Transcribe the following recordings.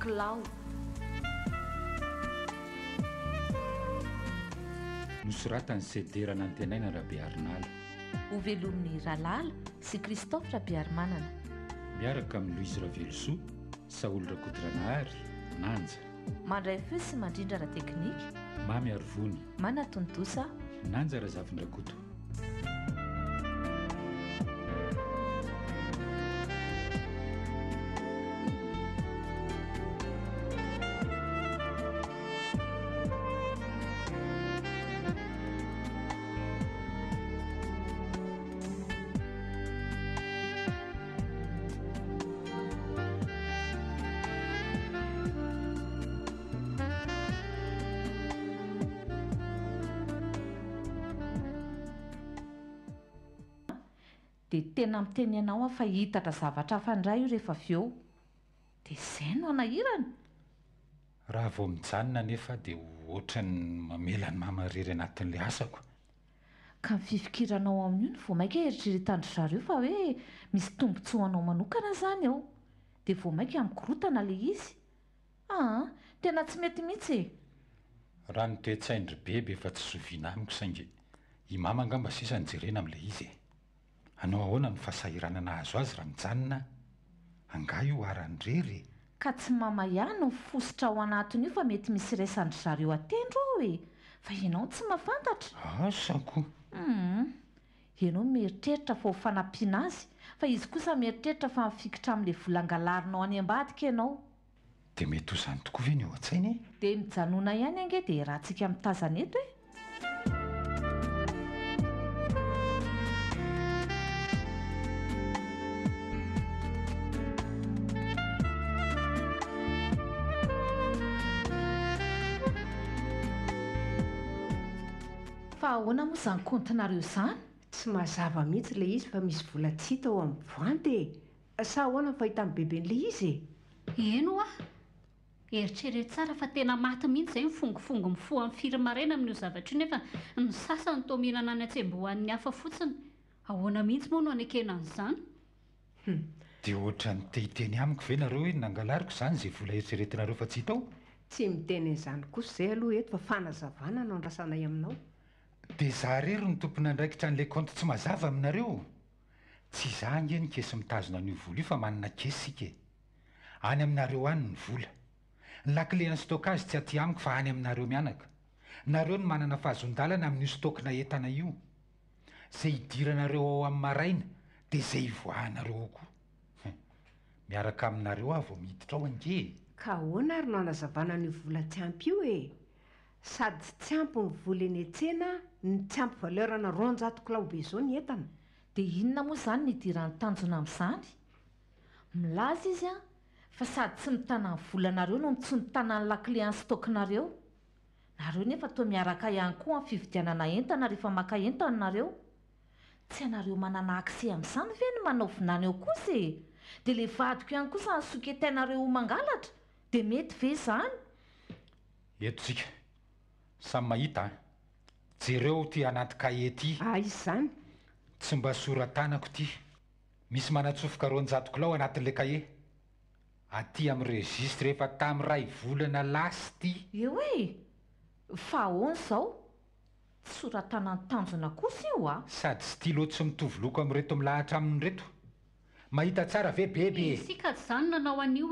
kilao. nosoratany sederana ny tenaina rahabearinala ho velomin'ny Ralala sy Christophe Rabearimanana miaraka amin'ny Louise Ravelosoa, Saoly Rakotoranahary, Nanja mandray feo sy mandrindra ra teknika Mamy Arvony manatontosa Nanja Razavindrakoto. dia tena miteny ianao aho fa hitatra zavatra fandray io rehefa avy eo dia izay no anahirana Raha vao mijanona nefa dia ohatrany mamela ny mamarery anatin'ilay asako. ka mififikiranao amin'io ny vao maika eritreretandry zareo fa hoe misy tombontsoanao manokana izany ao dia vao maika amikorotana ilay izy tena tsy mety mihitsy Raha ny toe-tsaindry bebe efa tsy zoviana amiko saingy i mama angamba sisa nijerena amin'ilay izy. Anao ahoana ny fahasahiranana azo azy raha mijanona anga io arandrery ka tsy mama ihany no fositra ao anatin'io fa mety misy raisandry zareo atendro ao fa ianao tsy mahafantatra asako ianao mieritreritra fa ho fanampiana azy fa izy kosa mieritreritra fa mifikitra amin'ilay volangalarinao any ambadika ianao dia mety ho izany tokoa ve ny eo an-tsainy dia mijanona ihany ange dia rahantsika mitazana eto fa ahoana moa izany kontinareo izany tsy mazava mihitsy ilay izy fa misy vola tsy hita ao amin'ny voanty sa ahoana ny fahita amin'ny beben'ilay izy eno eritrerety tsara fa tena maty mihitsy izay mifongofongo mifoha amin'ny firy-marena amin'io zavatra io nefa ny sasany toa mihinana any an-tsembohan'ny hafa fotsiny ahoana mihitsy moa no anekena an'izany dia ohatra ny tehiteny amiko ve nareo hoe nangalariko izany izay vola eritreretinareo fa tsy hitao tsy miteny an'izany kosa izay aloha eto fa fanazavana no andrasanay aminao dia izaho rery ny tompona andraikitra n'ilay konto tsy mazava aminareo tsy izaho ange ny kesy mitazona an'io vola io fa manana kesy sika any aminareo any ny vola ny lakile ny stockage tsy aty amiko fa any aminareo mianaka nareo ny manana fahazon-dalana amin'io stokina entana io izay hidiranareo ao amin'ny maraina dia izay hivoahanareo ao koa miaraka aminareo aho vao miditra ao ange ka ahoana ary no anazavana ny vola tsy ampy io sady tsy ampy ny vola eny an-tsena ny tsy ampy valeurana 200 kilao be izao ny entana dia inona moa izany ny idiran'ny tanjona amin'izany milaza izy fa sady tsy mitana ny volanareo no tsy mitana ny lakile any stokinareo nareo nefa toa miaraka ihany koa amin'ny fividianana entana rehefa maka entana nareo tsy anareo manana akse amin'izany ve ny manao vinany eo kosa dia ilay vadiko ihany kosa ny soketainareo mangalatra dia mety ve izany etotsika samy mahita jereo ty anaty kahier ty izy izany tsy mba soratanako ty misy manatsofoka 200 kilao anatin'ilay kahier aty amin'ny registre efa tamin'ny ray volana lasy ty eo fa ahoana izao tsy soratana ny tanjona kosa io sady stylo tsy mitovy loko amin'reto milahatra aminy reto mahita tsara ve bebe isika tsy izany nanao an'io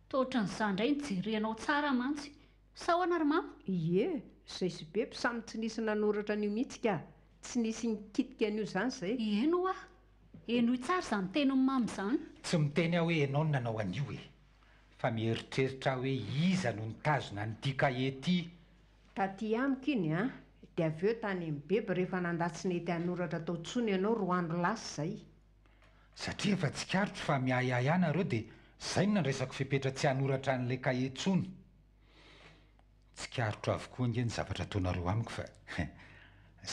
toa ohatran'izany indray nijerenao tsara mantsy sa ahoana ry mama izay sy be samy tsy nisy nanoratra an'io mihitsy ka tsy nisy nikitika an'io izany izay eno eno tsara izany teny ny mamy izany tsy miteny aho hoe ianao no nanao an'io fa mieritreritra hoe iza no nitazona nyity kahier ty taty amiko iny dia avy eo tany amin'ny bebe rehefa nandatsiny hanoratra tao tsony ianao 2 andro lasy izay satria efa tsikarotro fa miahiahy anareo dia izay no nandraisako fepetra tsy hanoratra n'ilay kahier tsony tsikarotro avokoa nge ny zavatra ataonareo amiko fa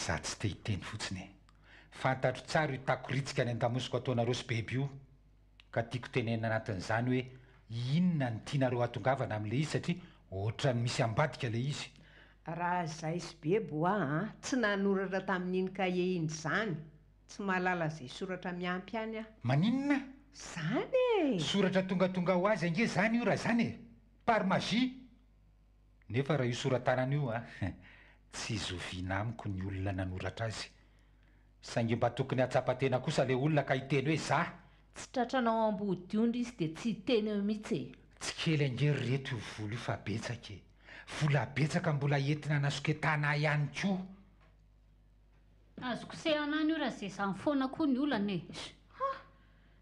za tsy te hiteny fotsiny fantatro tsara io takoritsika any an-damosiko ataonareo sy bebe io ka tiako tenena anatin'izany hoe inona ny tianareo atongavana amin'ilay izy satria ohatra ny misy ambadika ilay izy raha izay sy bebo tsy nanoratra tamin'iny kahier iny izany tsy mahalala izay soratra miampy any maninona izany soratra tongatonga ho azy ange zany io raha zany parmagie nefa raha io soratanan'io a tsy zoviana amiko ny olona nanoratra azy saingy mba tokony hatsapatena kosa le olona ka hiteny hoe za tsy tratranao ambodiondry izy dia tsy hiteny eo mihitsy e tsy kely angery reto io vola io fa betsaka e vola betsaka mbola entina nasoketana ihany koa azoko sehanany io raha zay izany foana koa ny olana e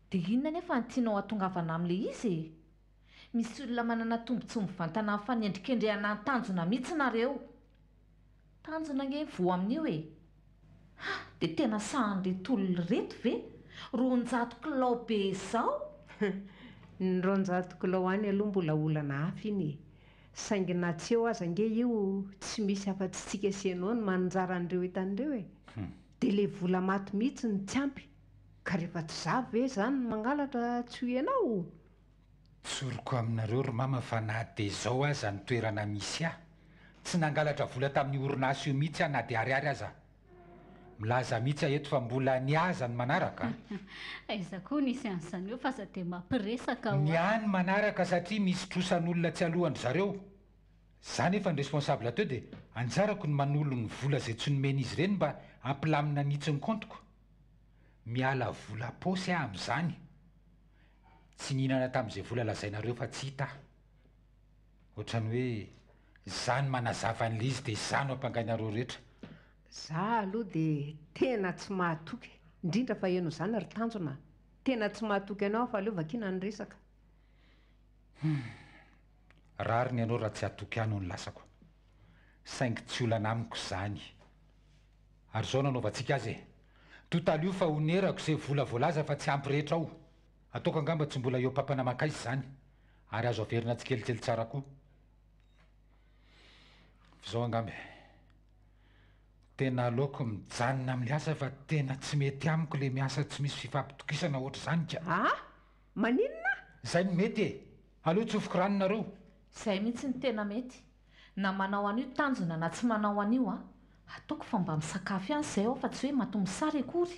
dia inona nefa ny tianao hatongavana amin'ilay izy e misy olona manana tombontsoa mivantana amin'ny fanendrikendrehana ny tanjona mihitsy nareo tanjona nge vo amin'io e dia tena sahan'reto olona reto ve 200 kilao be izao ny 200 kilao any aloha mbola olana hafa iny e saingy na tsy eo aza nge io tsy misy afa-tsy tsika senao ny manjara an'ireo hitan'ireo e dia ilay vola maty mihitsy ny tsy ampy ka rehefa tsy za ve izany ny mangalatra tsy ho ianao tsoroko aminareo ry mama fa na dia izao aza ny toerana misy ahy tsy nangalatra vola tamin'ny orinasa io mihitsy aho na dia ariary aza milaza mihitsy aho eto fa mbola niaza ny manaraka aiza koa nisy an'izany eo fa za dia mampiresaka ny any manaraka satria misy trosan'olona tsy alohany zareo za nefa ny responsable teo dia anjarako ny manolo ny vola izay tsy nomena izy ireny mba ampilamina nitsy ny kontiko miala vola posy aho amin'izany tsy nihinana tamin'izay vola lazainareo fa tsy hita ohatrany hoe zany manazava n'ilay izy dia izany ampangainareo rehetra za aloha dia tena tsy mahatoky indrindra fa eno izany ry tanjona tena tsy mahatoky ianao fa aleovakina ny resaka rariny ianao raha tsy hatoky ano ny lasako saingy tsy olana amiko izany ary izao nanaovantsika azy e totalio fa honerako izay vola voalaza fa tsy ampy rehetra ao ataoko angamba tsy mbola eo pampana makaizy izany ary azo averina tsy kelikely tsara koa f'izao angamba tena aleoko mijanona amin'ny asa fa tena tsy mety amiko le miasa tsy misy fifampitokisana ohatr' izany ka maninona izay no mety e aleo tsofoko raninareo izay mihitsy ny tena mety na manao an'io tanjona na tsy manao an'io ataoko fa mba misakafo ihany izay ao fa tsy hoe matombo sara akory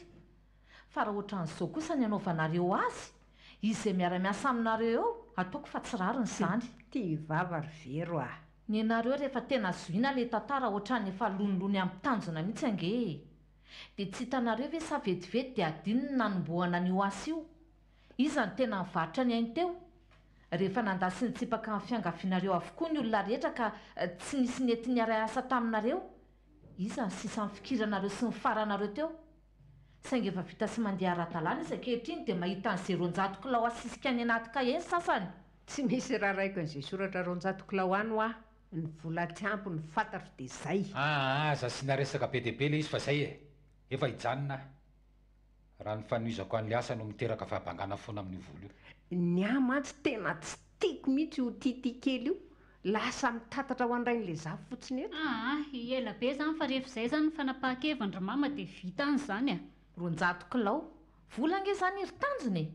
fa raha ohatran'izao kosa ny anaovanareo azy izy izay miara-miasa aminareo eo ataoko fa tsy rariny izany tia vava ry vero ah ny anareo rehefa tena zoina le tantara ohatran'ny efa lonilony amin'ny tanjona mihitsy ange dia tsy hitanareo ve sa vetivety dia adinony nanomboana n'io asa io iza ny tena nivarotra ny ainy teo rehefa nandasy ny tsipaka amin'ny fiangavianareo avokoa ny olona rehetra ka tsy nisy nety ny aray asa taminareo iza ny sisa ny fikiranareo sy ny faranareo teo saingy efa vita sy mandeha ara-dalàna izy ankehitriny dia mahita ny 000 kilao asisika any anaty kahie sasany tsy misy raha raiko an'izay soratra 200 kilao any ho ah ny vola tsy ampy ny fantatro dia izay aza sy naresaka be deabe le izy fa izay e efa hijanona raha ny fanoizako an'le asa no miteraka fahabangana foana amin'ny vola io ny amantsy tena tsy tiako mihitsy io tity kely io lasa mitatatra ho andrain'ilay za fotsiny eto ela be izany fa rehefa izay izany ny fanapahan-keviny ry mama dia vita any izany 200 kilao vola nge izany ry tanjony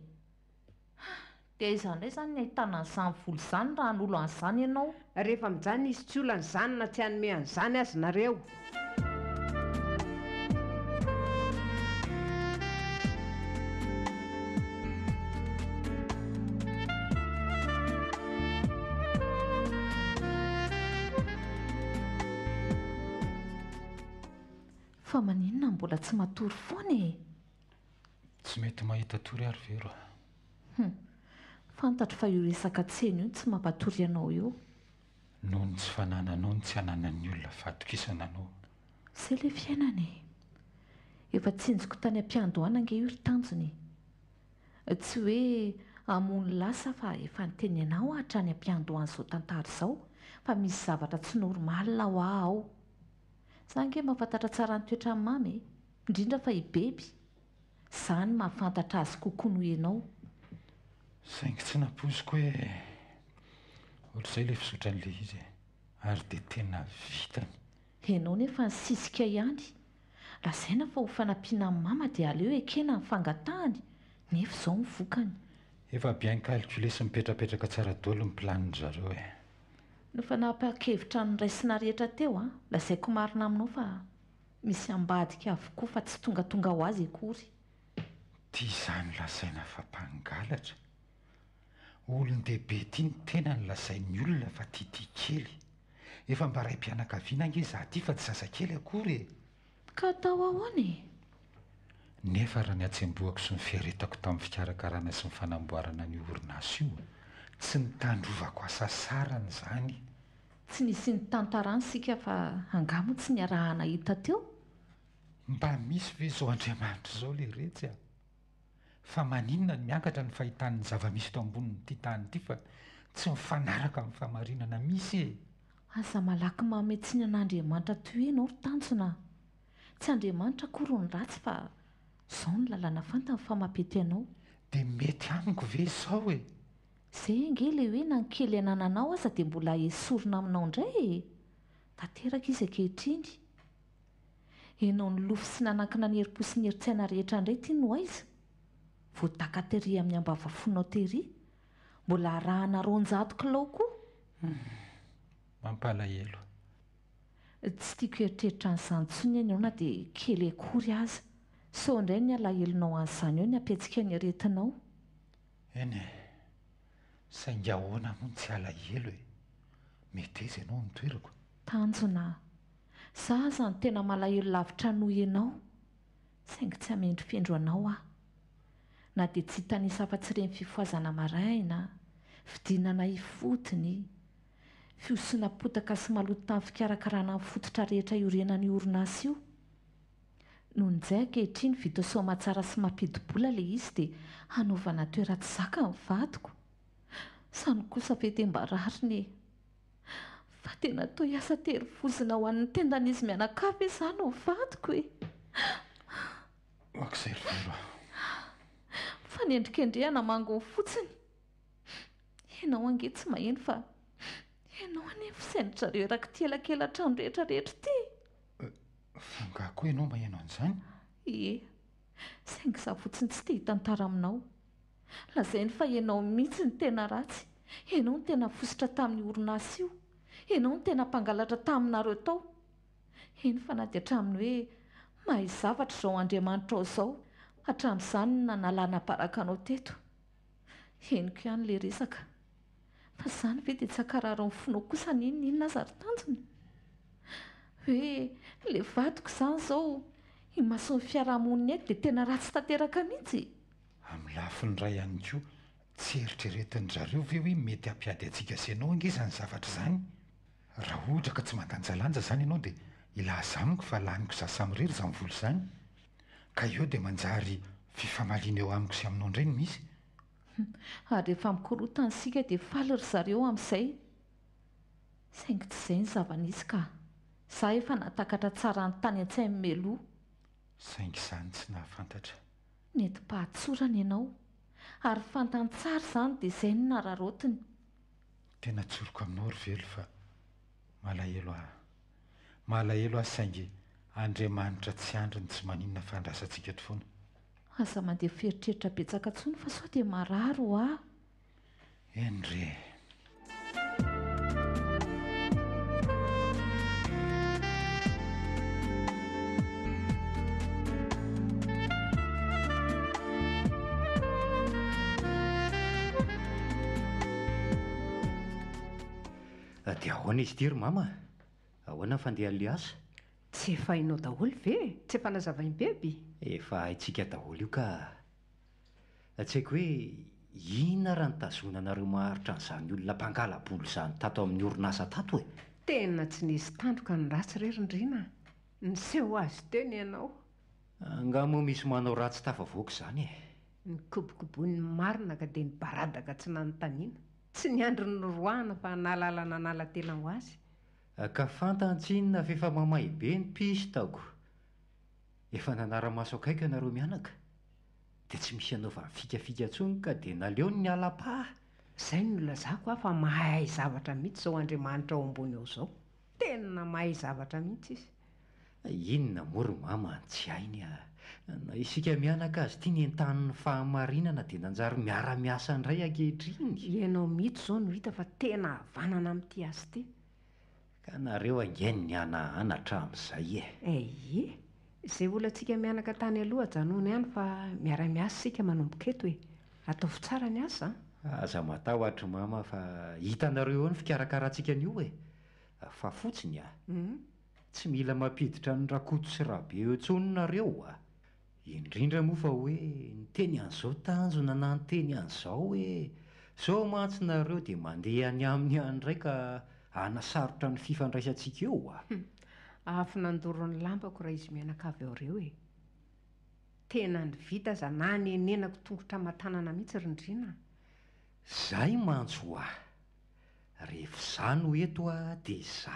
dia izandray izany ny ahitana an'izany vola izany raha n'olo an'izany ianao rehefa mijany izy tsy olana izany na tsy hanome an'izany azy nareo fa maninona mbola tsy matory foana e tsy mety mahita tory ary vero fantatro fa io resaka tsena io tsy mampatory ianao io noho ny tsy fanananao ny tsy hananan'ny olona fahatokisana anao izay le fiainana efa tsinjoko tany am-piandohana ange io ry tanjony tsy hoe hamony lasa fa efa niteny anao hatrany am-piandohan'izao tantara izao fa misy zavatra tsy normalina ho ah ao za nge mahafantatra tsara ny toetra ny mamy indrindra fa ibeby izany mahafantatra azy kokoa noho ianao saingy tsy napoziko hoe ohatr'izay le fisotran'ilay izy ary dia tena vitany ianao nefa nysisika ihany lazaina fa ho fanampiana amin'ny mama dia aleo ekena ny fangatahany nefa izao ny vokany efa bien calculé sy mipetrapetraka tsara dolo ny planiny zareo nofa nampakevitra ny raisina rehetra teo lazaiko marina aminao fa misy ambadika avokoa fa tsy tongatonga ho azy akory tia izany lazaina fa mpangalatra olon-dehibe ity ny tena ny lazain'ny olona fa tiatia kely. Efa mba ray mpianakaviana ange izaho ty fa tsy zazakely akory e. Ka atao ahoana e? Nefa raha ny atsembohako sy ny fiaretako tamin'ny fikarakarana sy ny fanamboarana ny orinasa io, tsy nitandrovako asa sarany izany. Tsy nisy ny tantarany sika fa angamo tsy ny arahana hita teo. Mba misy ve izao Andriamanitra izao ilay retsy a? Fa maninona ny miakatra ny fahitan'ny zava-misy tao ambonin'ity tany ity fa tsy mifanaraka amin'ny famarinana misy e. Asa malaky mametsiny an'Andriamanitra toy ianao ry tanjona. Tsy Andriamanitra akory ny ratsy fa izao ny lalàna fantany fa mampety anao. Dia mety amiko ve izao e? Izay ange ilay hoe na ny kely anananao aza dia mbola esorina aminao indray e. Tanteraka izy ankehitriny. Ianao ny lofo sy nanankina ny herim-po sy ny herin-tsaina rehetra indray ity no aiza. Voataka tery amin'ny ambavafonao tery. Mbola arahana 200 kilao koa. Mampalahelo. Tsy tiako eritreritra an'izany intsony ianao na dia kely akory aza. Sao indray ny alahelonao an'izany eo ny apetsika ny aretinao. Eny e, saingy ahoana moa tsy alahelo e. Mety aiza ianao ny toerako? Tanjona, izaho aza ny tena malahelo lavitra noho ianao. Saingy tsy hamendry fendro anao aho. Na dia tsy hitanisa afa-tsy ireny fifoazana maraina, fidinana ifotony, fiosina potaka sy maloto tamin'ny fikarakarana ny fototra rehetra iorenan'ny orinasa io. Noho izay ankehitriny vita soa tsara sy mampidi-bola ilay izy dia hanaovana toeran-tsaka ny vadiko. Sany kosa fetem-barariny e. Fa tena toa hiasa tery fozina ho an'ny tendan'izy mianakavy izany ho vadiko e. Wakizay ry vero. Fa nendrikendrehana mango fotsiny. Ianao ange tsy maheno fa ianao anefa fisainitrareo raky elakelatra ny rehetrarehetra ty. Fa nga koa ianao maheno an'izany? Ie, saingy izaho fotsiny tsy te hitantara aminao. Lazainy fa ianao mihitsy ny tena ratsy. Ianao ny tena fosotra tamin'ny orinasa io. Ianao ny tena mpangalatra taminareo tao. Eny fa na dia hatramin'ny hoe mahay zavatra izao Andriamanitra ao izao. Hatramin'izany na nalàna baraka anao teto. Henoko ihany ilay resaka. Fa izany ve dia tsy hankarary ny fonao kosa n'inona aza ry tanjona? Hoe ilay vadiko izany izao himasoan'ny fiarahamonina eto dia tena ratsy tanteraka mihitsy. Amin'ny lafiny iray ihany koa, tsy eritreretin'ny zareo ve hoe mety hampiady antsika sy ianao angeza ny zavatra izany? Raha ohatra ka tsy mandanjalanja izany ianao dia ilaza amiko fa laniko sasa amirery izany vola izany. Ka eo dia manjary fifamaliana eo amiko sy aminao indray no misy. Ary rehefa mikorotana isika dia faly ry zareo amin'izay. Saingy tsy izay ny zava-nisy ka. Izaho efa natakatra tsara ny tany an-tsainy meloa. Saingy izany tsy nahafantatra. Nenti-pahatsorana ianao. Ary fantany tsara izany dia izay no nararotiny. Tena tsoriko aminao ry velo fa malahelo aho. Malahelo aho saingy Andriamanitra tsy andriny tsy maninona fandraisantsika eto foana. Aza mandeha feritreritra betsaka intsony fa sao dia marary ho aho. Eny re. Dia ahoana izy ity ry mama? Ahoana ny fandehan'ilay asa? Tsy efa hainao daholo ve? Tsy efa nazavainy beby? Efa haintsika daholo io ka tsy haiko hoe inona raha nitazonanareo maharitra an'izany olona mpangala-bolo izany tato amin'ny orinasa tato e? Tena tsy nisy tandroka ny ratsy rerindrina. Niseho azy teny ianao. Angamba misy manao ratsy tafavoaka izany e. Nikobokoboan'ny marina ka dia nibaradaka tsy nanontaniana. Tsy niandry ny roahana fa nalalana nalatela ho azy. Ka fantatsinona fefa mamay be ny pistako. Efa nanara-maso akaiky ianareo mianaka. Dia tsy misy anaova fikafika intsony ka dia naleo ny ala-paha. Izay no lazako fa mahay zavatra mihitsy izao Andriamanitra ao ambony ao izao. Tena mahay zavatra mihitsy izy. Inona moa ry mama tsy hainy a. Na isika mianaka azy ity ny entan'ny fahamarinana dia nanjary miara-miasa indray ankehitriny. Ianao mihitsy izao no hita fa tena havanana amin'ity asa ity. Ka nareo angeny ny ananatra amin'izay e. Ie, izay olantsika mianaka tany aloha janoana ihany fa miara-miasa isika manomboka eto e. Ataovy tsara ny asa. Aza matahotra mama fa hitanareo eo ny fikarakarantsikana io e. Fa fotsiny tsy mila mampiditra ny rakoto sy rabe eo intsononareo a. Indrindra moa fa hoe ny teny an'izao tanjona na ny teny an'izao hoe zao mantsinareo dia mandeha any aminy any indray ka hanasarotra ny fifandraisantsika eo a. Afo nandoro ny lampako raha izy mianakavy ao ireo e. Tena ny vita za na nenenako tongotra matanana mihitsy rindrina. Zay mantso ahy. Rehefa za no eto a dia za.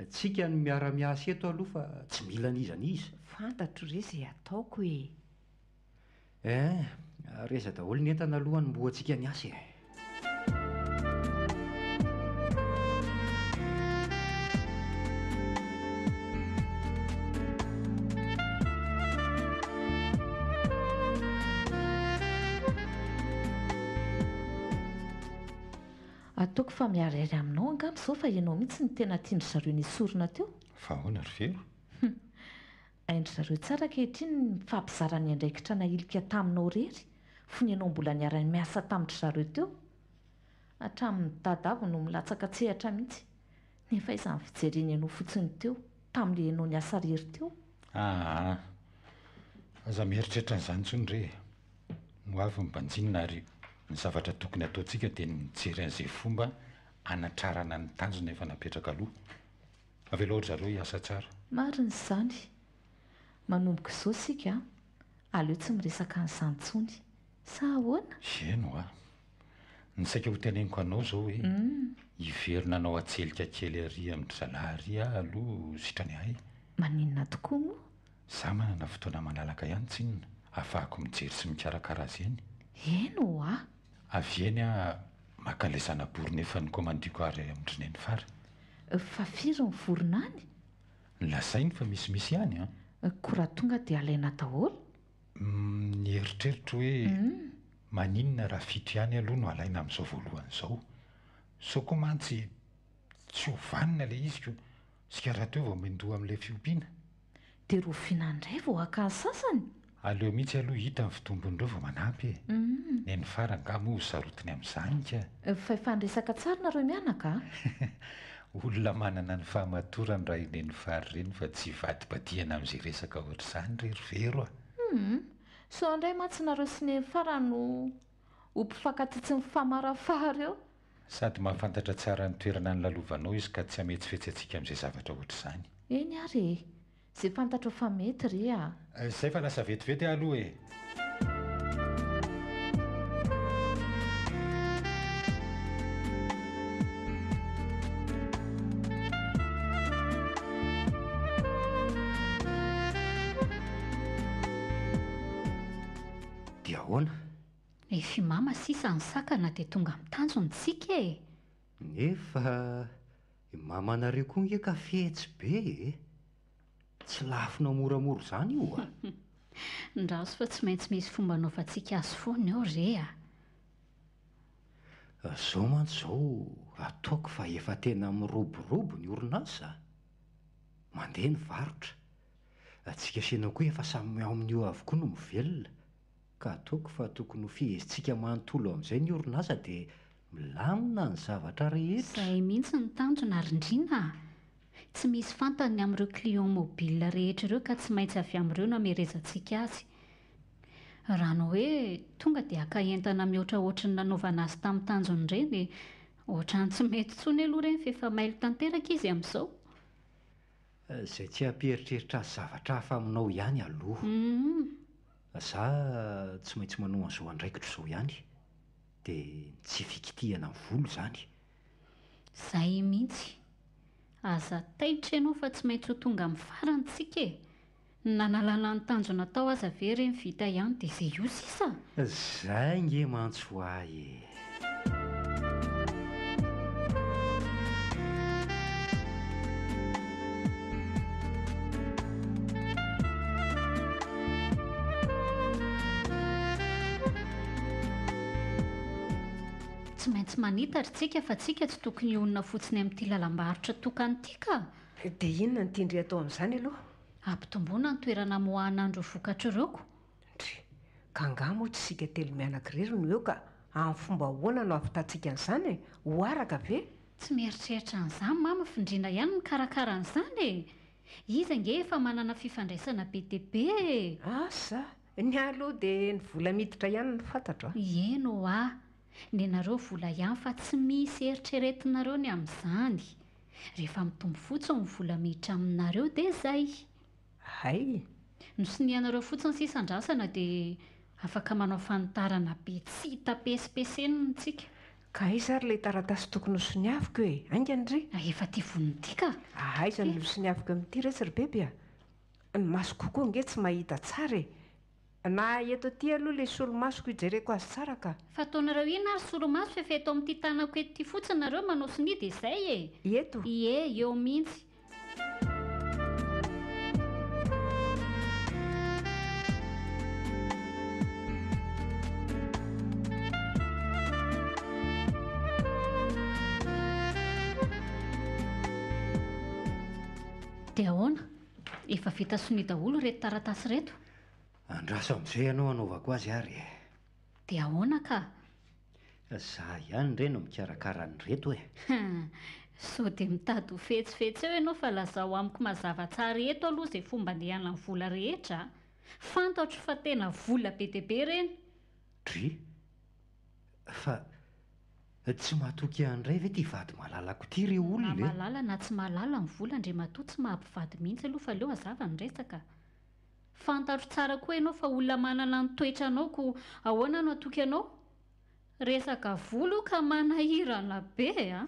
Tsika no miara-miasa eto aloha fa tsy mila nizaniza. Fantatro re izay ataoko e. Reza daholo ny entana aloha hanomboantsika ny asa e. Ataoko fa miarairay aminao angamba izao fa ianao mihitsy ny tena tiandry zareo nisorona teo. Fa ahoana ry vero? Haindry zareo tsara ankehitriny ny mifampizarany andraikitra nahilika taminao rery fony ianao mbola niara-miasa tamin'ny zareo teo. Hatramin'ny dadavo no milatsaka tsehatra mihitsy. Nefa izany fijereny ianao fotsiny teo tamin'ilay ianao niasa rery teo. Aza mieritreritra n'izany intsony re. No avy mibanjinina ary ny zavatra tokony ataontsika dia mijery an'izay fomba hanatrarana ny tanjona efa napetraka aloha. Avela ohatra zareo hiasa tsara. Marina izany. Manomboka izao sika aleo tsy miresaka an'izany intsony. Sa ahoana? Eno a. Ny saika ho teneniko anao izao hoe hiverina anao atselika kely ary amin'ny zalahy ary aloha sitrany ahy. Maninona tokoa moa? Za manana fotoana malalaka ihany tsinona ahafahako mijery sy mikarakara azy eny. Eno a. Avy eny a maka an'ilay zana-bory nefa nikomandiako ary amin'ny neny fara. Fa firy ny vorona any? Lazainy fa misimisy ihany a. Koa tonga dia alaina daholo? Nieritreritro hoe maninona raha fito ihany aloha no alaina amin'izao voalohany izao. Sao koa mantsy tsy hovanina ilay izy ko. Sika raha teo vao mendoha amin'ilay fiompiana. Dia rofiana indray vao haka ny sasany? Aleo mihitsy aloha hita ny fitombon'ireo vao manampy e. Neny fara nga moa sarotiny amin'izany ka. Fa efa niresaka tsara nareo mianaka? Olona manana ny fahamatorany raha neny fara ireny fa tsy vadibadiana amin'izay resaka ohatr'izany rery vero a. So indray mantsy nareo sy neny fara no ho mpifankatia tsy mifamarafara eo? Sady mahafantatra tsara ny toerana ny lalovanao izy ka tsy hametsifetsy antsika amin'izay zavatra ohatr'izany. Eny ary e. Izay fantatra fa mety re a. Izay fa lasa vetivety aloha e. Dia ahoana? Efi mama sisa ny sakana dia tonga mitanjona tsika e. Nefa mamanareo koa nge ka fetsy be e. Tsy lafinao moramora izany io a. Ndraso fa tsy maintsy misy fomba anaovantsika azy foana eo re a. Zao mantsy izao ataoko fa efa tena miroborobo ny orinasa. Mandeha ny varotra. Atsika sena koa efa samy ao amin'io avokoa no mivelona. Ka ataoko fa tokony ho fihezintsika manontolo amin'izay ny orinasa dia milamina ny zavatra rehetra. Izay mihitsy ny tanjona rindrina. Tsy misy fantany amin'ireo client mobile rehetra ireo ka tsy maintsy avy amin'ireo no hamerezantsika azy. Raha no hoe tonga dia haka entana mihoatra ohatry ny nanaovana azy tamin'ny tanjony ireny, ohatrany tsy mety intsony aloha ireny fa efa mailo tanteraka izy amin'izao. Izay tsy hampieritreritra zavatra hafa aminao ihany aloha. Za tsy maintsy manao an'izao andraikitra izao ihany. Dia tsy fikitihana ny volo izany. Izay mihitsy. Aza taitra ianao fa tsy maintsy ho tonga amin'ny farany tsika e. Nanalana ny tanjona tao aza ve ireny vita ihany dia izay io sisa. Izay nge mantso ahy e. Tsy maintsy manitatra tsika fa tsika tsy tokony honona fotsiny amin'ity lalam-barotra tokany ity ka. Dia inona ny tindry atao amin'izany aloha? Ampitomboana ny toerana mohan'andro vokatra ireoko. Ka nga moa tsy sika telo mianak'irery no eo ka amin'ny fomba hoana no avitantsika an'izany e ho araka ve tsy mieritreritra an'izany mama findrina ihany mikarakara an'izany e izy ange efa manana fifandraisana be dia be e asa ny aloha dia ny vola miditra ihany ny fantatro a eno ah ny anareo vola ihany fa tsy misy eritreretinareo ny amin'izany rehefa mitombo fotsiny ny vola miditra aminareo dia izay hay nosinianareo fotsiny sisan-drasana dia afaka manao fanitarana be tsy hita pesipesennitsika ka iza ary ilay taratasy tokony hosoniaviko e aingany ry efa tia vonintika aiza ny losoniaviko amin'ity resy ry beby a ny masoko kokoa nge tsy mahita tsara e na eto aty aloha ilay solomasoko hijereko azy tsara ka fa ataonareo ina ary solomaso efa eto amin'ity tanako ety fotsiny nareo manao soni dia izay e eto ie eo mihitsy dia ahoana efa vita soni daholo reto taratasy reto andraso amin'izay ianao anaovako azy ary dia ahoana ka za ihany re no mikarakara ny reto e so dia mitady ho fetsifetsy eo ianao fa lazao amiko mazava tsara eto aloha izay fomba andehana ny vola rehetra fantatro fa tena vola be dia be ireny dry fa tsy mahatoky an'indray ve tia vady malalako ity ry olona na malala na tsy mahalala ny vola andriamatoa tsy mahampivady mihitsy aloha fa aleo hazava ny resaka fantatro tsara koa ianao fa olona manana ny toetra anao ko ahoana no atoky anao resaka volo ka manahirana be a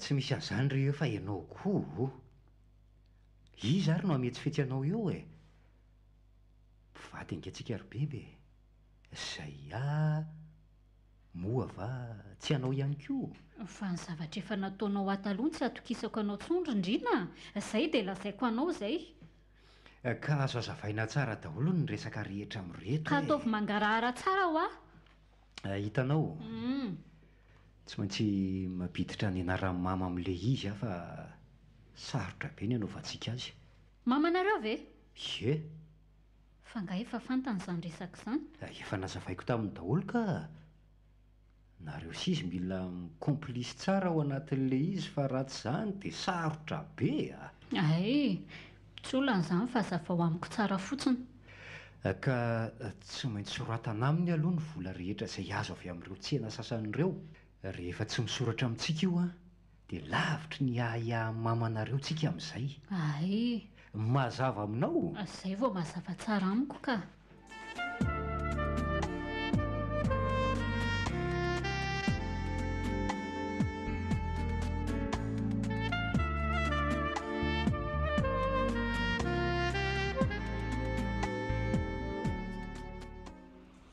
tsy misy an'izany ry eo fa ianao koa izy ary no hametsifetsy anao eo e mpivady angatsika ry bebe izay moa va tsy hanao ihany koa fa ny zavatra efa nataonao ataloha tsy atokisako anao tsondro indrina izay dia lazaiko anao izay ka azo azavaina tsara daholo ny resaka rehetra amin'reto ka ataovy mangarahara tsara ho hitanao tsy maintsy mampiditra ny anaran'ny mama amin'ilay izy aho fa sarotra be ny anaovantsika azy mamanareo ve ie fa nga efa fantany izany resaka izany efa nazavaiko tamin'ny daholo ka nareo sy izy mila micomplice tsara ao anatin'ilay izy fa ratsy izany dia sarotra be ay tsy olan'izany fa zava ho amiko tsara fotsiny ka tsy maintsy soratana aminy aloha ny vola rehetra izay azo avy amin'ireo tsena sasan'ireo rehefa tsy misoratra amintsika io dia lavitry ny ahiahy mamanareo tsika amin'izay ay mazava aminao izay vao mazava tsara amiko ka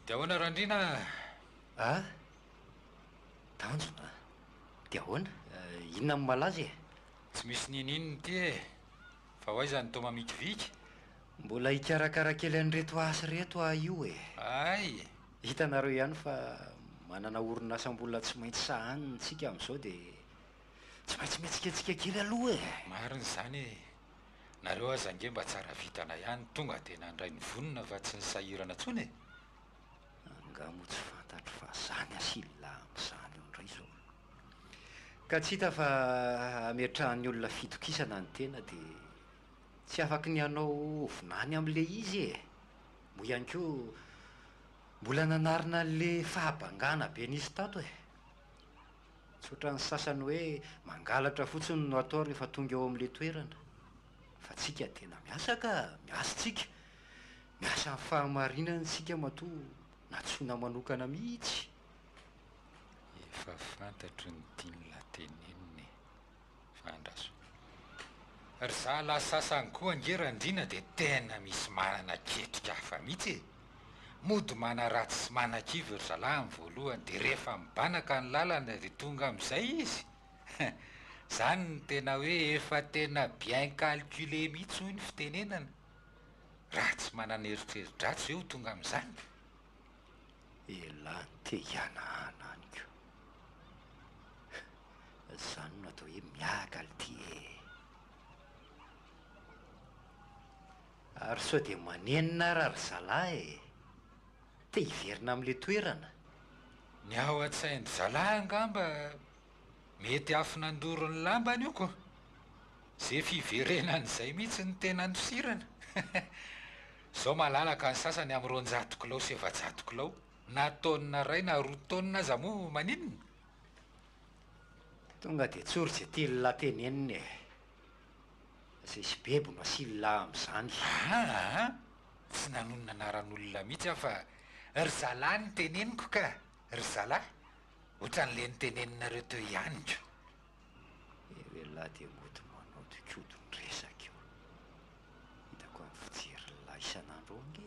dia ahoana randrina tanjona dia ahoana inona amin'ny malaza e tsy misy ninino ty e fa ho aiza ny tao mamikiviky mbola hikarakara kely an'reto asy reto io e ay hitanareo ihany fa manana orinasa-mbola tsy maintsy sahanintsika amin'izao dia tsy maintsy mihetsiketsika kely aloha e marina izany e nareo aza nge mba tsara vitana ihany tonga dia nandray ny vonona fa tsy ny sahirana ntsony e angamo tsy fantatro fa zany asila amin'izany eo indray zao ka tsy hita fa ametrahan'ny olona fitokisana ny tena dia tsy afaky ny hanao vinany amin'ilay izy e moa ihany koa mbola nanarina n'lay fahabangana be nisy tato e tsy ohatran'ny sasany hoe mangalatra fotsiny no atao rehefa tonga eo amin'ilay toerana fa tsika tena miasa ka miasa tsika miasa ny fahamarinana tsika matoa natsoina manokana mihitsy efa fantatro ny tianona teneniny fa andraso ry za la sasany koa angerandrina dia tena misy manana ketrika hafa mihitsy e mody mana ratsy sy manan-kivy ry zalahy ny voalohany dia rehefa mibanaka ny lalana dia tonga amin'izay izy izany ny tena hoe efa tena bien calculé mihitsy hoy ny fitenenana ratsy manana eritreridratsy eo tonga amin'izany elany te hianahana anyko izany no atao hoe miaka lity e ary sao dia manenina raha ry zalahy e te hiverina amin'ilay toerana. Ny ao an-tsain'ny zalahy angamba mety afinandoro ny lambany io ko. Zay fiverenan'izay mihitsy ny tena nosirana. Zao malalaka ny sasany amin'ny 200 kilao sy 700 kilao. Na taonina ray na 2 taonina aza moa maninona. Tonga dia tsory izay tilona teneniny e. Izay sy bebo no asilona amin'izany. Tsy nanonona anaran'olona mihitsy aho fa ry zalahy ny teneniko ka. Ry zalahy ohatran'le ny teneninareo teo ihany ko. Evelah dia moto manao tokodo ny resaka io. Hitako amin'ny fijery lahy isan'andro ange.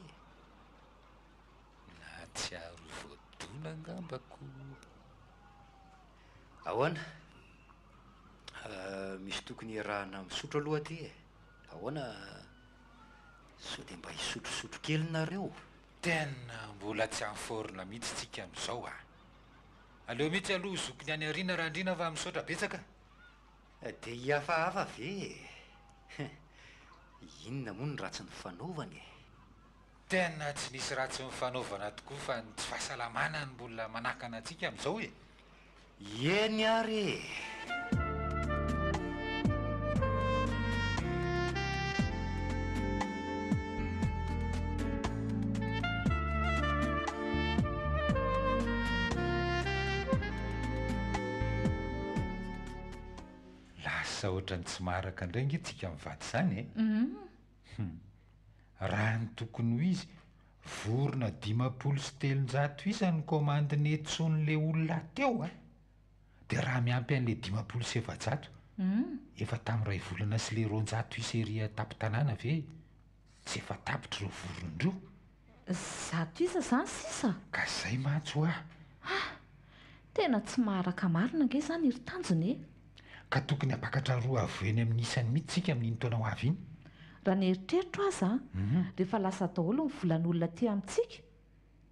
Na tsy aro voadona angambako. Ahoana? Misy tokony iarahana misotro aloha aty e. Ahoana? Sao dia mba hisotrosotro kely nareo. Tena mbola tsy amforona mihitsy tsika amin'izao a. Aleo mihitsy aloha zokiny any ariana raha andrina fa misaotra betsaka. Dia hihafahafa ve? Inona moa ny ratsy ny fanaovany e? Tena tsy nisy ratsy mifanaovana tokoa fa ny tsy fahasalamana ny mbola manakana antsika amin'izao e. Eny ary. Lasa ohatrany tsy maharaka indray nge tsika mivady izany e. Raha ny tokony ho izy vorona 500 isa ny komandiny etson'le olona teo a. Dia raha miampy an'le 500 efa tamin'ny ray volana sy le 200 isa ery tapin-tanàna ve tsy efa tapitra ireo vorondreo. 100 isa izany sisa. Ka izay mantsy ho aho. Tena tsy maharaka marina nge izany ry tanjony e. Ka tokony hampakatra roa avoeny amin'ny isany mihitsy tsika amin'iny taona ho avy iny. Raha ny eritreritro aza rehefa lasa daholo ny volan'olona ty amintsika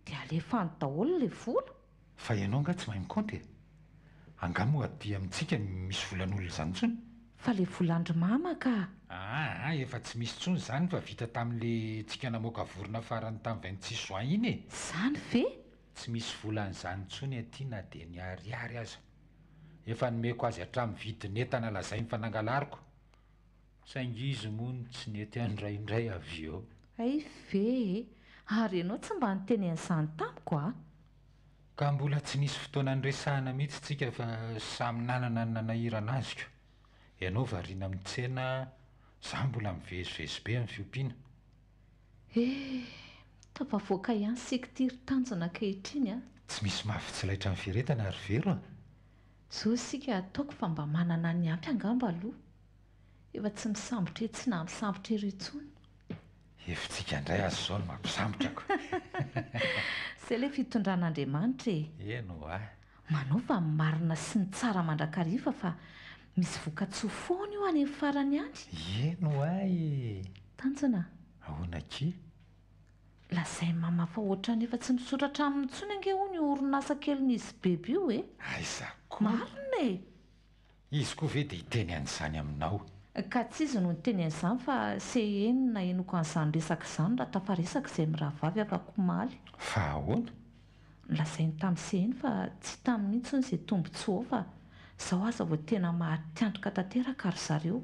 dia alefany daholo ilay vola. Fa ianao nga tsy mahay mikaonty e. Angamba ho aty amintsika misy volan'olona izany intsony. Fa ilay volandrimama ka. Efa tsy misy intsony izany fa vita tamin'le tsika namoaka vorona farany tamin'ny 26 juin iny e. Izany ve? Tsy misy volan'izany intsony aty na dia ny ariary aza. Efa nomeko azy hatramin'ny vidin'entana lazay mifanangalariko. Saingy izy moa tsy nety andraindray avy eo. Ay ve? Ary ianao tsy mba niteny an'izany tamiko a? Ka mbola tsy nisy fotoana niresahana mihitsy tsika fa samy nanana ny nanahirana azy ko. Ianao variana amin'ny tsena, izaho mbola mivezivezy be amin'ny fiompiana. Tapavoaka ihany sika ity ry tanjona ankehitriny a. Tsy misy mahavitsilaitra amin'ny fiaretana ary vero a. Zao sika ataoko fa mba manana ny ampy angamba aloha. Efa tsy misambotra etsy na misambotra ery intsony. Hefintsika indray azy izao no mampisambotrako. Izay ilay fitondran'Andriamanitra e. Eno a. Manaova ny marina sy ny tsara mandrakariva fa misy voka-tsoa foana io any amin'ny farany any. Eno ay. Tanjona. Ahoana ki? Lazay mama fa ohatrany efa tsy misoratra aminy intsony ange hono io orinasa kelin'izy bebe io e. Aiza koa. Marina e. Izy koa ve dia hiteny an'izany aminao? Ka tsy izy no niteny an'izany fa se enina enoko an'izany resaka izany raha tafaresaka izay mirahavavy afaka omaly. Fa ahoana? Lazainy tamin'ny seheny fa tsy tamin'ny mihitsy izay tombontsoa fa izao aza vao tena mahatiantoka tanteraka ry zareo.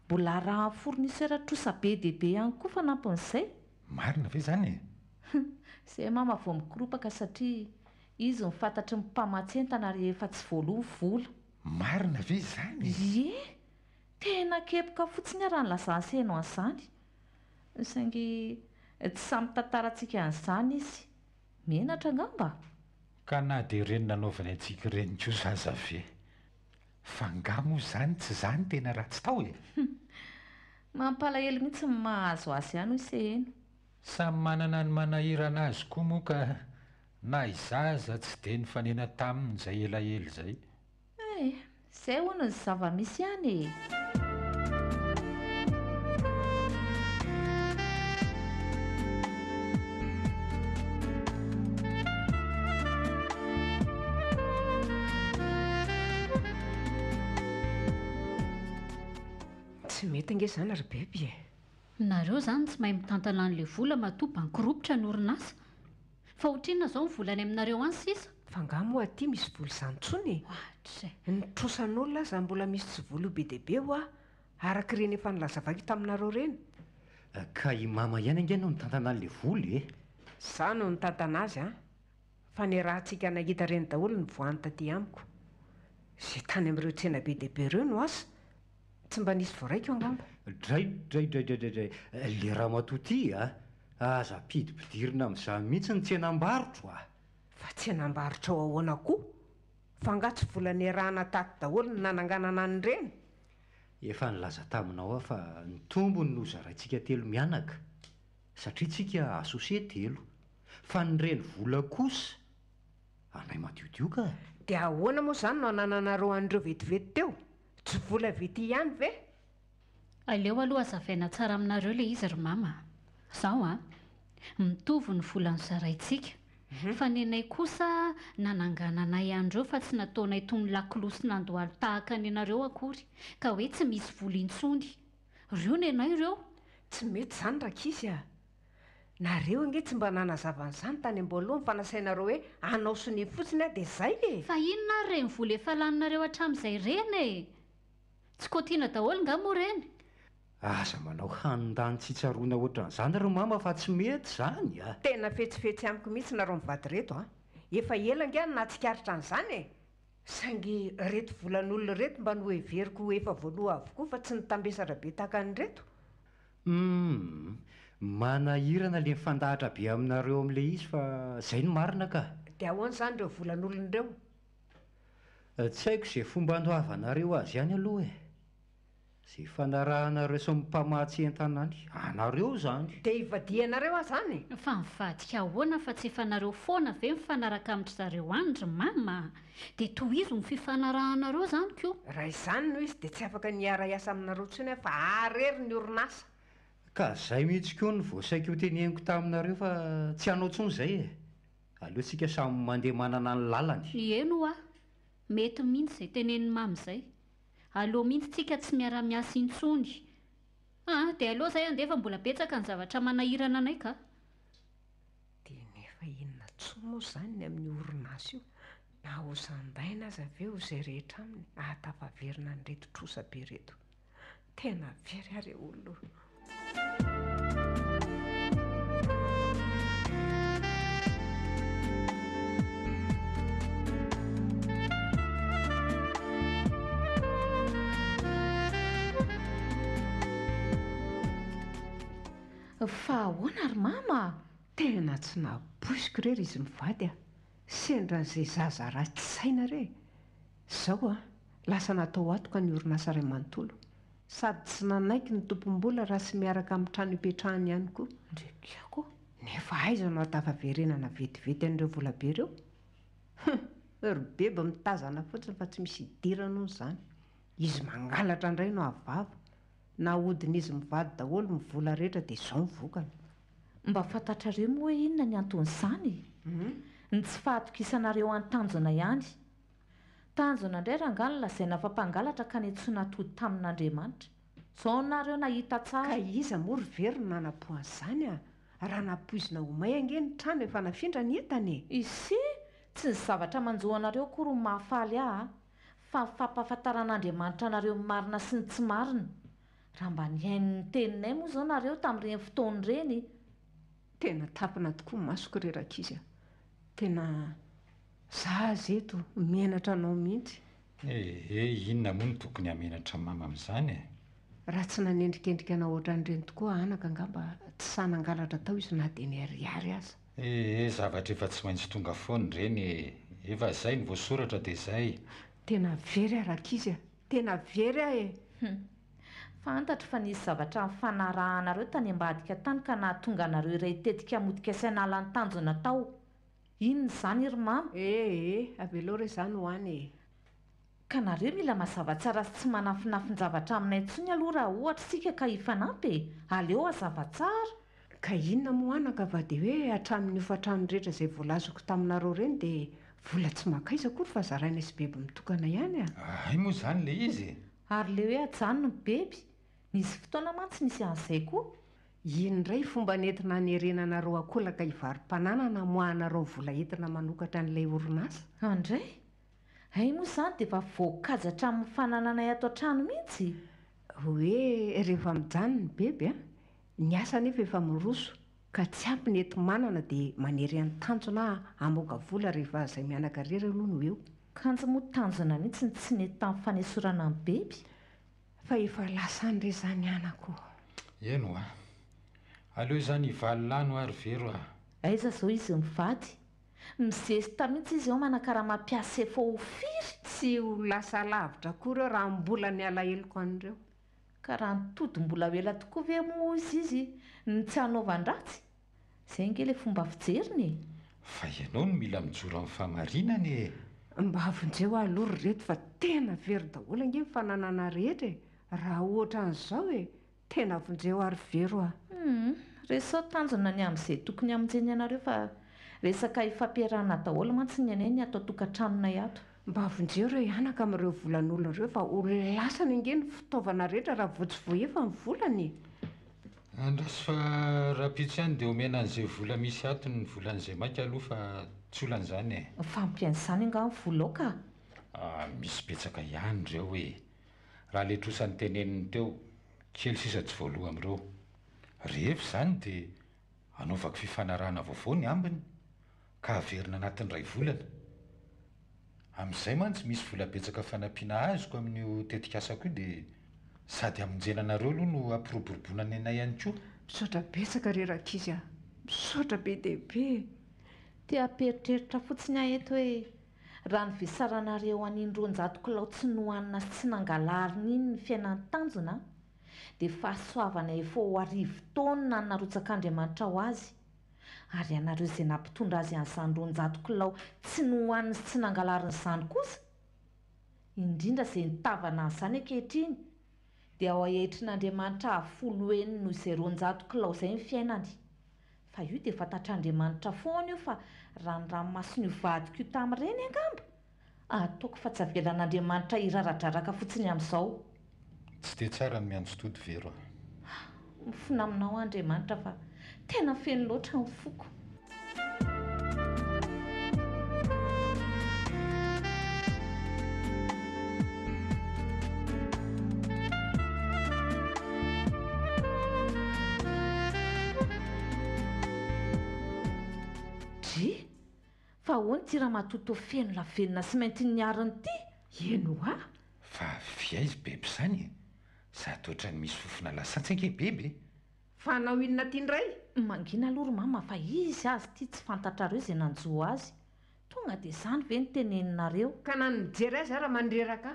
Mbola raha fournisera trosa be dia be ihany koa fanampon'izay. Marina ve izany e? Izay mama vao mikoropaka satria izy ny fantatry ny mpamatsentana rehefa tsy voaloha vola. Marina ve izany? Ie, tena kepoka fotsiny raha ny lazanyseno an'izany. Saingy tsy samy tantarantsika an'izany izy. Menatra angamba. Ka na dia ireny nanaovany antsika ireny kosa aza ve? Fa nga moa izany tsy izany tena ratsy tao e. Mampalahelo mihitsy ny mahazo azy ihany hoy seheny. Samy manana ny manahirana azy koa moa ka na izaza tsy dia nifanena taminy izay elaela izay. Izay hono ny zava-misy ihany e. Tsy mety ange izany ry bebe e. Nareo izany tsy mahay mitantana an'ilay vola matoa bankoropotra ny orinasa. fa ohatrinona izao nyvolany aminareo any sisa fa nga moa aty misy voly izany intsony ohatrizay nytrosan'olona aza mbola misy tsy voly ho be deaibe ho a araka ireny efa nilazavako taminareo reny ka i mama ihany ange no nitantana an'ilay voly e za no nitantana azy a fa ny rahantsika nahita reny daholo ny voany taty amiko zay tany amin'ireo tsena be deaibe ireo no asa tsy mba nisy voaraiko angamba draydraydraydraydray le raha matoty a aza pidipidirina amin'izany mihitsy ny tsenam-barotra a fa tsy hanambarotra ao ahoana koa fa nga tsy volany rahana taty daholo ny nananganana an'ireny efa nilaza taminao aho fa ny tombony no zaraintsika telo mianaka satria tsika asosie telo fa nyreny vola kosa anay madiodioka dia ahoana moa izany no anananareo an'ireo vetivety teo tsy vola vety ihany ve aleo aloha azavaina tsara aminareo ilay izy ry mama izao a mitovy ny volany zaraintsika fa ny anay kosa nanangananay andreo fa tsy nataonay tony lakilosy nandohaly tahaka ny anareo akory ka hoe tsy misy voly intsony reo ny anay ireo tsy mety izany rakizy a nareo ange tsy mba nanazavan'izany tany am-boalohany fa nasainareo hoe anao soni fotsiny a dia izay e fa inona ary reny voly efa laninareo hatramin'izay reny e tsy kotiana daholo nga moa reny aza manao hanindany tsy tsaroana ohatran'izany ry mama fa tsy mety izany a tena fetsifetsy amiko mihitsy nareo mivady reto a efa ela ngiany natsikaritra an'izany e saingy reto volan'olona reto mba no heveriko ho efa voaloha avokoa fa tsy nitambesara be tahaka ny reto manahirana le mifandahatra be aminareo amin'ilay izy fa izay no marina ka dia ahoana izany ireo volan'olona ireo tsy haiko izay fomba andoavanareo azy ihany aloha e izay fanarahanareo sy mipamatsy entanany anareo izany dia hivadianareo aho izany fa mivadika ahoana fa tsy efa nareo foana ve mifanaraka amin'ny zareo any ry mama dia toy izy ny fifanarahanareo izany koa raha izany no izy dia tsy afaka niara-iasa aminareo ntsony aho fa arery ny orinasa ka izay mihitsy koa ny voasaika ho teneniko taminareo fa tsy hanao ntsony izay e aleoantsika samy mandeha manana ny lalany eno a mety mihitsy izay teneniny mamy izay aleo mihitsy tsika tsy miara-miasa intsony dia aloha izay andefa mbola betsaka ny zavatra manahirana anay ka dia nefa inona tsoa moa izany ny amin'ny orinasa io na hozan-daina aza aveo izay rehetra aminy ahatafaverina ny reto trosa be reto tena very ary olona fa ahoana ry mama tena tsy naboisiko rery izy mivady a sendran'izay zaza raha tsy saina re izao a lasa natao atoka ny orinasa ray manontolo sady tsy nanaiky ny tompom-bola raha sy miaraka amin'ny trano hipetrahany ihany koa ndrekako nefa aiza no atafaverenana vetivety an'ireo volabe ireo ry beba mitazana fotsiny fa tsy misy idirana hono izany izy mangalatra indray no avava na hodin'izy mivady daholo mivola rehetra dia izao mivokana mba fantatrareo moa hoe inona ny anton'izany ny tsy fahatokisanareo an-tanjona ihany tanjona indray raha nga nolazaina fa mpangalatra ka nentsoina tody tamin'Andriamanitra izao nareo nahita tsara ka iza moa ry very no nanapohan'izany a raha napoizina ho may ange ny trano efa nafindra ny entany isy tsy ny zavatra manjohanareo kory ny mahafaly aho fa ny fampahafantaran'Andriamanitra anareo marina sy ny tsy marina raha mba niain'ny teninay moa izao nareo tamin'ireny fotoany ireny tena tapina tokoa masoko rerak'izy a tena za zeto mienatra anao mihitsy inona moa no tokony hamenatra mama amin'izany e raha tsy nanendrikendrika anao ohatran'ireny tokoa anaka angamba tsy sanangalatra tao izy na dia ny ariary aza zavatra efa tsy maintsy tonga foany ireny efa izay ny voasoratra dia izay tena very arak'izy a tena very ah e fantatra fa nisy zavatra mifanarahanareo tany ambadika tany ka nahatonga anareo iray tetika modika sainala ny tanjona tao inona izany ry mama avelao re izany ho any e ka nareo mila mazava tsara sy tsy manafinafin-javatra aminay intsony aloha raha ohatra sika ka hifanampy aleo azava tsara ka inona moa anaka va dia hoe hatramin'ny ofatrano rehetra izay voalazoko taminareo reny dia vola tsy makaiza kory fa zaraina sy beby mitokana ihany ay moa izany le izy ary le hoe ajano ny beby nisy fotoana mantsy nisy an'izay koa indray fomba nentina nyrenanareo akolaka hivarim-pananana moahanareo vola entina manokatra n'ilay orinasa andray ay moa izany dia efa voakajatra amin'ny fanananay ato an-trano mihitsy hoe rehefa mijanony beby a ny asa nefa efa miroso ka tsy ampy ny enti manana dia manery any tanjona amoaka vola rehefa izay mianakarera aloha no eo kanjy moa tanjona mihitsy ny tsy nety tamin'ny fanesorana amin'ny beby fa efa lasa nyrezany anako eno a aleo izany hivalilano ary vero a aiza izao izy mivady mizesta mihitsy izy ao manakara-mampiasa efa ho firy tsy ho lasa lavitra koa ireo raha mbola ny alaheloko an'ireo ka raha nitody-mbola ela tokoa ve moa izy ny tsy hanaovan-dratsy izay nge ilay fomba fijeriny fa ianao no mila mijoro amin'ny famarinany e mba avonjeo aloha ry reto fa tena very daholo ange mifananana rehetra e raha ohatra an'izao e tena avonjeo ary vero a resao tanjona ny amin'izay tokony aminjeny ianareo fa resaka hifampiarahana daholo mantsy ny anay ny atao tokantranonay ato mba avonjeo ireo hianaka amin'ireo volan'olona ireo fa ho lasany ange ny fitaovana rehetra raha voatsy voaefa ny volany andraso fa raha-pitsy ihany dia omena an'izay vola misy ato ny volan'izay maika aloha fa tsy olan'izany e fampian'izany anga ny volao ka misy betsaka ihany ireo hoe raha letrosany teneniny teo kely sisa tsy voaloha amin'ireo rehefa izany dia anaovako fifanarahana vaovao ny ambiny ka averina anatin'ny ray volana amin'izay mantsy misy vola betsaka fanampiana azoko amin'io tetikasako io dia sady amonjenanareo aloha no ampiroboroboana ny anay ihany koa misaotra betsaka rerakizy a misaotra be dehibe tia amperitreritra fotsiny aho eto hoe raha ny vesaranareo an'indroanjato kilao tsy nohanina sy tsy nangalarina iny ny fiainan'ny tanjona dia fahasoavana efa ho arivo taona ny narotsak'Andriamanitra ho azy ary ianareo izay nampitondra azy an'izany roanjato kilao tsy nohaniny sy tsy nangalarina izany kosa indrindra izay nitavana an'izany ankehitriny dia ao ahitrin'Andriamanitra afolo eniny noho izay roanjato kilao izay ny fiainany fa io dia fantatr'Andriamanitra foana io fa raha ny ranomasina io vadiko io tamin'ireny angamba ataoko fa tsy avelan'Andriamanitra iraradraraka fotsiny amin'izao tsy dia tsara ny miandro tody vero mifona aminao Andriamanitra fa tena feno loatra ny foko dry fa ahoany ty raha matoto feno lavenona sy mainty niariny ty eno a fa viaizy bebe izany e sady ohatrany misy fofona lasantsy ange bebe fa nao inona ty ndray mangina aloha ry mama fa izy azy ty tsy fantatrareo izay nanjoho azy tonga dia izany ve ny teneninareo ka na ny mijery azy ara mandreraka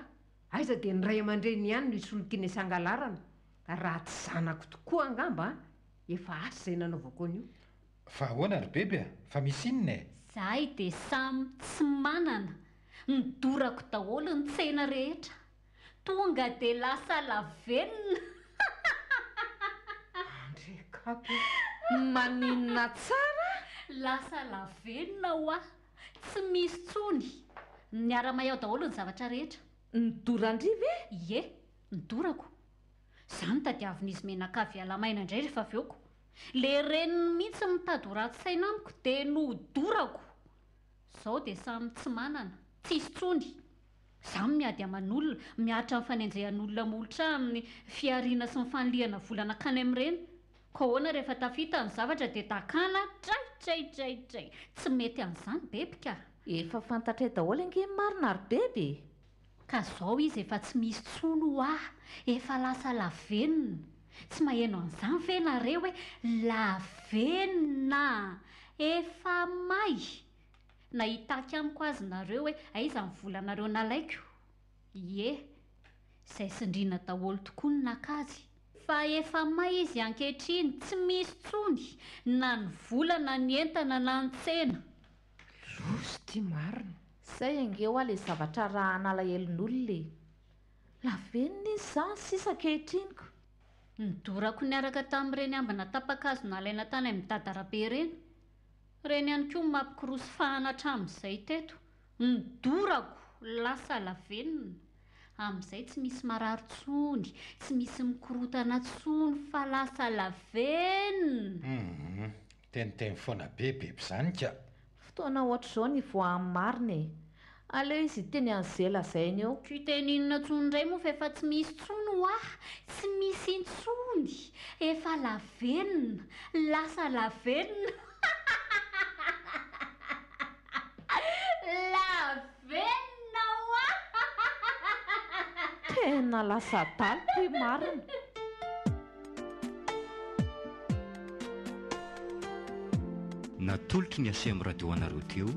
aiza dia ny ray aman-dreny ihany no isolokiny isangalarana raha tsy zanako tokoa angamba efa asy izay nanaovako an'io fa ahoana ry bebe a fa misy inona e zahay dia samy tsy manana nidorako daholo ny tsena rehetra tonga dia lasa lavenona andrekako maninona tsara lasa lavenona ho aho tsy misy tsony niara-mahay ao daholo ny zavatra rehetra nidorandry ve ie nidorako izany tadiavin'izy menakavy alamaina indray rehefa avy eoko le reniny mihitsy mitady ho ratsy-saina amiko dia nodorako izao dia samy tsy manana tsisy tsony izany miady aman'olona miaritra amin'ny fanenjehan'olona molotra amin'ny fiariana sy ny fanoliana volana kany amin'ireny ka ahoana rehefa tafita ny zavatra dia takana draidraidraidray tsy mety an'izany bebika efa fantatray daholo ange marina ary bebe ka izao izy efa tsy misy tsony ho aho efa lasa lavenona tsy maheno an'izany ve nareo hoe lavenona efa may nahitaka amiko azy nareo hoe aiza ny volanareo nalaiko ie izay sindriana daholo tokoa ny nakazy fa efa may izy ankehitriny tsy misy tsony na ny volana ny entana na ny tsena losy ty marina izay angeo aho ilay zavatra raha analahelon'olona lavenona izy izany sisa ankehitrinyko nidorako niaraka tamin'ireny ambina tapakazo nalaina tany amin'ny dadarabe ireny reny ihany koa mampikirosy fahana hatramin'izay teto nidorako lasa lavenona amin'izay tsy misy marary tsony, tsy misy mikorotana tsony fa lasa lavenina. Teniteny foana bebe izany ka. Fotoana ohatr'izao ny voahan'ny marina e. Aleo izy teny an'izay lazainy eo. Fiteninina tsony indray moa fa efa tsy misy tsony ho tsy misy intsony, efa lavenina, lasa lavenina. Lavenina ho Tena lasa daly marina. Natolotry ny ase amin'ny radio anareo teo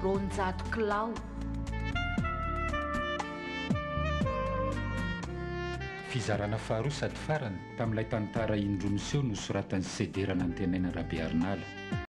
Ronjato kilao. Fizarana faharoa sady farany tamin'ilay tantara indromiseho no soratan'ny sederana ny tenaina Rabearnala.